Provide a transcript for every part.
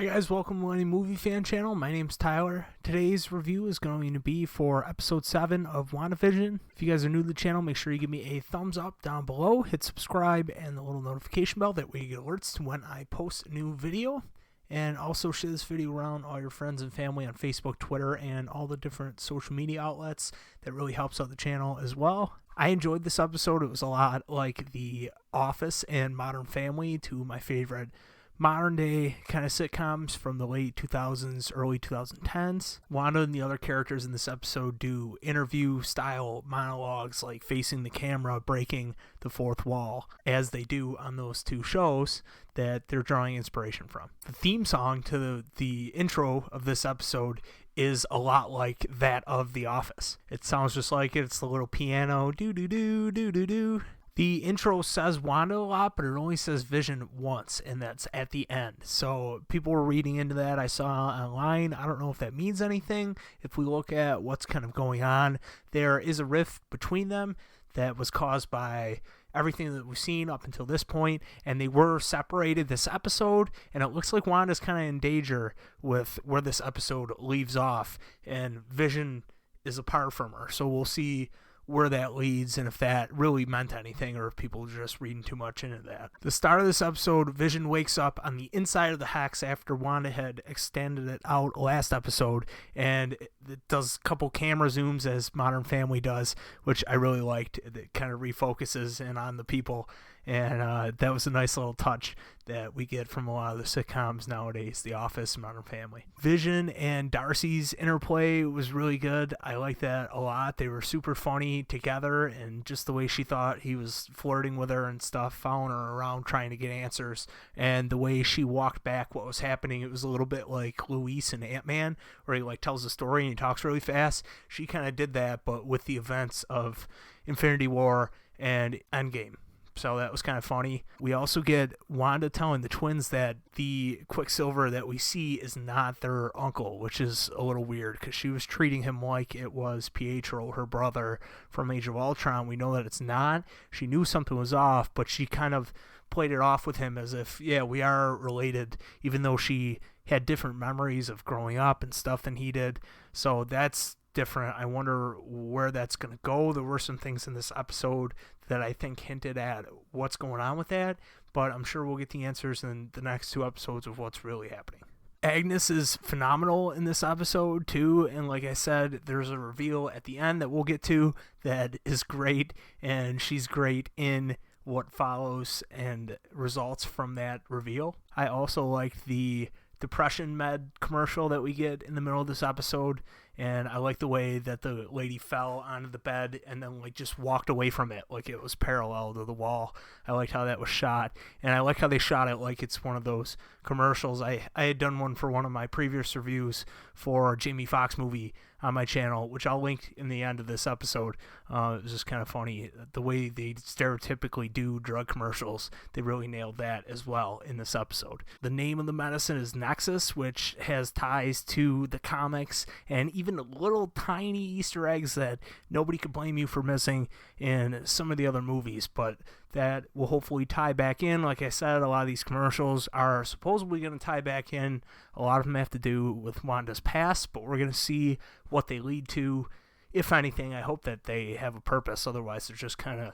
Hi guys, welcome to Millennial Movie Fan Channel. My name's Tyler. Today's review is going to be for episode 7 of WandaVision. If you guys are new to the channel, make sure you give me a thumbs up down below, hit subscribe, and the little notification bell. That way you get alerts to when I post a new video. And also share this video around all your friends and family on Facebook, Twitter, and all the different social media outlets. That really helps out the channel as well. I enjoyed this episode. It was a lot like The Office and Modern Family, two of my favorite modern day kind of sitcoms from the late 2000s, early 2010s. Wanda and the other characters in this episode do interview style monologues, like facing the camera, breaking the fourth wall, as they do on those two shows that they're drawing inspiration from. The theme song to the intro of this episode is a lot like that of The Office. It sounds just like it. It's the little piano, do-do-do, The intro says Wanda a lot, but it only says Vision once, and that's at the end. So people were reading into that. I saw online. I don't know if that means anything. If we look at what's kind of going on, there is a rift between them that was caused by everything that we've seen up until this point, and they were separated this episode, and it looks like Wanda's kind of in danger with where this episode leaves off, and Vision is apart from her. So we'll see where that leads and if that really meant anything or if people are just reading too much into that. The start of this episode, Vision wakes up on the inside of the hex after Wanda had extended it out last episode, and it does a couple camera zooms as Modern Family does, which I really liked. It kind of refocuses in on the people, and that was a nice little touch that we get from a lot of the sitcoms nowadays, The Office and Modern Family. Vision and Darcy's interplay was really good. I like that a lot. They were super funny together, and just the way she thought he was flirting with her and stuff, following her around trying to get answers, and the way she walked back what was happening, it was a little bit like Luis and Ant-Man, where he like tells a story and he talks really fast. She kind of did that, but with the events of Infinity War and Endgame. So that was kind of funny. We also get Wanda telling the twins that the Quicksilver that we see is not their uncle, which is a little weird because she was treating him like it was Pietro, her brother from Age of Ultron. We know that it's not. She knew something was off, but she kind of played it off with him as if, yeah, we are related, even though she had different memories of growing up and stuff than he did. So that's different. I wonder where that's going to go. There were some things in this episode that I think hinted at what's going on with that, but I'm sure we'll get the answers in the next two episodes of what's really happening. Agnes is phenomenal in this episode too, and like I said, there's a reveal at the end that we'll get to that is great, and she's great in what follows and results from that reveal. I also like the depression med commercial that we get in the middle of this episode, and I like the way that the lady fell onto the bed and then like just walked away from it like it was parallel to the wall. I liked how that was shot, and I like how they shot it like it's one of those commercials. I had done one for one of my previous reviews for a Jamie Foxx movie on my channel, which I'll link in the end of this episode. It was just kind of funny the way they stereotypically do drug commercials. They really nailed that as well in this episode. The name of the medicine is Nexus, which has ties to the comics and even little tiny Easter eggs that nobody could blame you for missing in some of the other movies, but that will hopefully tie back in. Like I said, a lot of these commercials are supposedly going to tie back in. A lot of them have to do with Wanda's past, but we're going to see what they lead to. If anything, I hope that they have a purpose. Otherwise, they're just kind of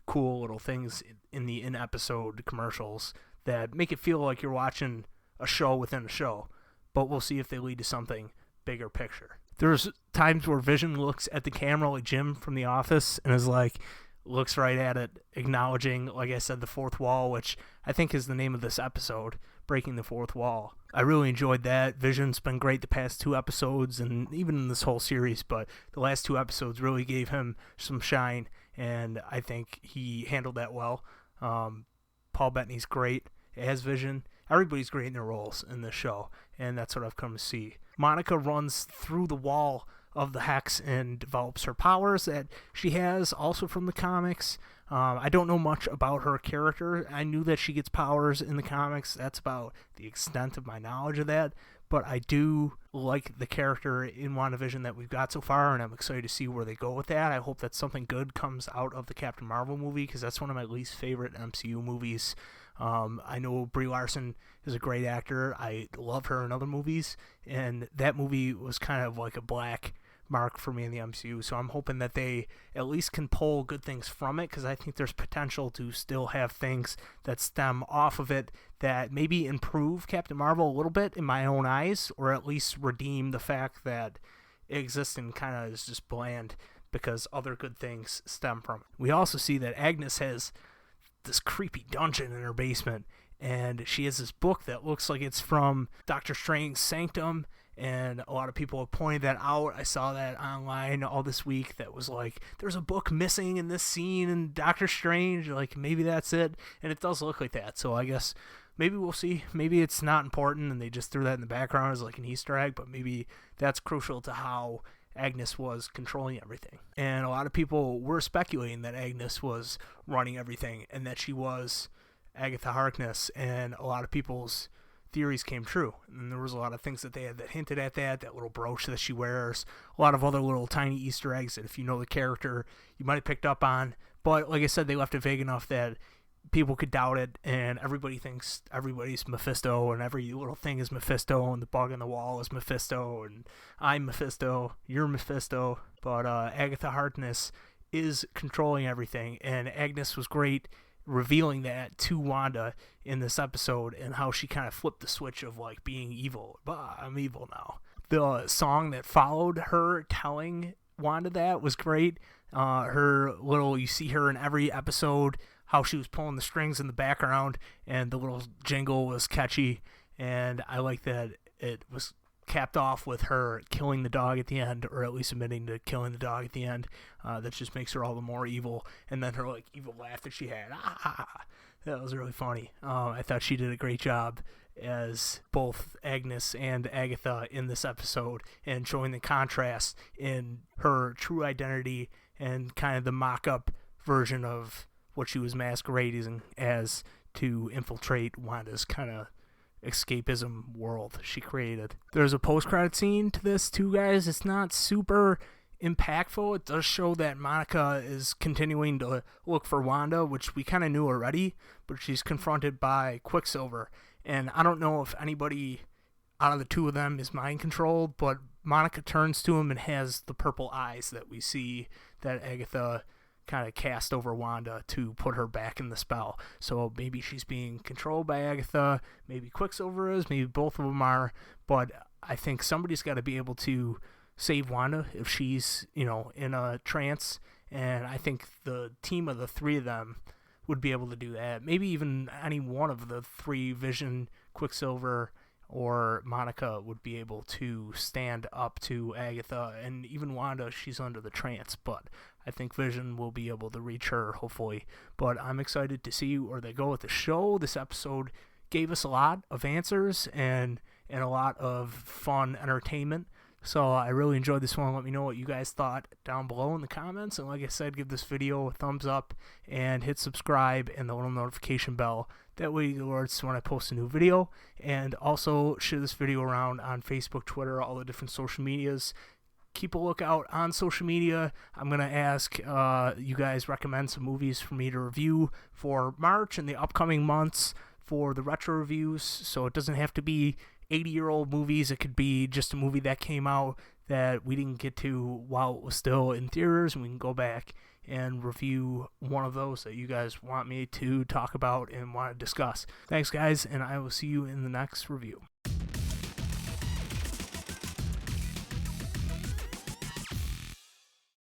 cool little things in the in-episode commercials that make it feel like you're watching a show within a show. But we'll see if they lead to something bigger picture. There's times where Vision looks at the camera like Jim from The Office and is like, looks right at it, acknowledging, like I said, the fourth wall, which I think is the name of this episode, Breaking the Fourth Wall. I really enjoyed that. Vision's been great the past two episodes and even in this whole series, but the last two episodes really gave him some shine, and I think he handled that well. Paul Bettany's great as Vision. Everybody's great in their roles in this show, and that's what I've come to see. Monica runs through the wall of the hex and develops her powers that she has also from the comics. I don't know much about her character. I knew that she gets powers in the comics. That's about the extent of my knowledge of that. But I do like the character in WandaVision that we've got so far, and I'm excited to see where they go with that. I hope that something good comes out of the Captain Marvel movie, because that's one of my least favorite MCU movies. I know Brie Larson is a great actor. I love her in other movies, and that movie was kind of like a black mark for me in the MCU. So I'm hoping that they at least can pull good things from it, because I think there's potential to still have things that stem off of it that maybe improve Captain Marvel a little bit in my own eyes, or at least redeem the fact that it exists and kind of is just bland because other good things stem from it. We also see that Agnes has this creepy dungeon in her basement, and she has this book that looks like it's from Doctor Strange's Sanctum, and a lot of people have pointed that out. I saw that online all this week that was like, there's a book missing in this scene in Doctor Strange, like maybe that's it, and it does look like that. So I guess maybe we'll see. Maybe it's not important and they just threw that in the background as like an Easter egg, but maybe that's crucial to how Agnes was controlling everything. And a lot of people were speculating that Agnes was running everything and that she was Agatha Harkness, and a lot of people's theories came true. And there was a lot of things that they had that hinted at that little brooch that she wears, a lot of other little tiny Easter eggs that if you know the character, you might have picked up on. But like I said, they left it vague enough that people could doubt it, and everybody thinks everybody's Mephisto, and every little thing is Mephisto, and the bug on the wall is Mephisto, and I'm Mephisto, you're Mephisto. But Agatha Harkness is controlling everything, and Agnes was great revealing that to Wanda in this episode, and how she kind of flipped the switch of like being evil. Bah, I'm evil now. The song that followed her telling Wanda that was great. You see her in every episode, how she was pulling the strings in the background, and the little jingle was catchy, and I like that it was capped off with her killing the dog at the end, or at least admitting to killing the dog at the end. That just makes her all the more evil. And then her like evil laugh that she had, that was really funny. I thought she did a great job as both Agnes and Agatha in this episode, and showing the contrast in her true identity and kind of the mock-up version of what she was masquerading as to infiltrate Wanda's kind of escapism world she created. There's a post-credit scene to this too, guys. It's not super impactful. It does show that Monica is continuing to look for Wanda, which we kind of knew already, but she's confronted by Quicksilver. And I don't know if anybody out of the two of them is mind controlled, but Monica turns to him and has the purple eyes that we see that Agatha kind of cast over Wanda to put her back in the spell. So maybe she's being controlled by Agatha, maybe Quicksilver is, maybe both of them are, but I think somebody's got to be able to save Wanda if she's, in a trance, and I think the team of the three of them would be able to do that. Maybe even any one of the three, Vision, Quicksilver, or Monica, would be able to stand up to Agatha, and even Wanda, she's under the trance, but I think Vision will be able to reach her, hopefully. But I'm excited to see where they go with the show. This episode gave us a lot of answers and a lot of fun entertainment. So I really enjoyed this one. Let me know what you guys thought down below in the comments. And like I said, give this video a thumbs up and hit subscribe and the little notification bell. That way you alerts when I post a new video. And also share this video around on Facebook, Twitter, all the different social medias. Keep a lookout on social media. I'm going to ask you guys recommend some movies for me to review for March and the upcoming months for the retro reviews. So it doesn't have to be 80-year-old movies. It could be just a movie that came out that we didn't get to while it was still in theaters, and we can go back and review one of those that you guys want me to talk about and want to discuss. Thanks, guys, and I will see you in the next review.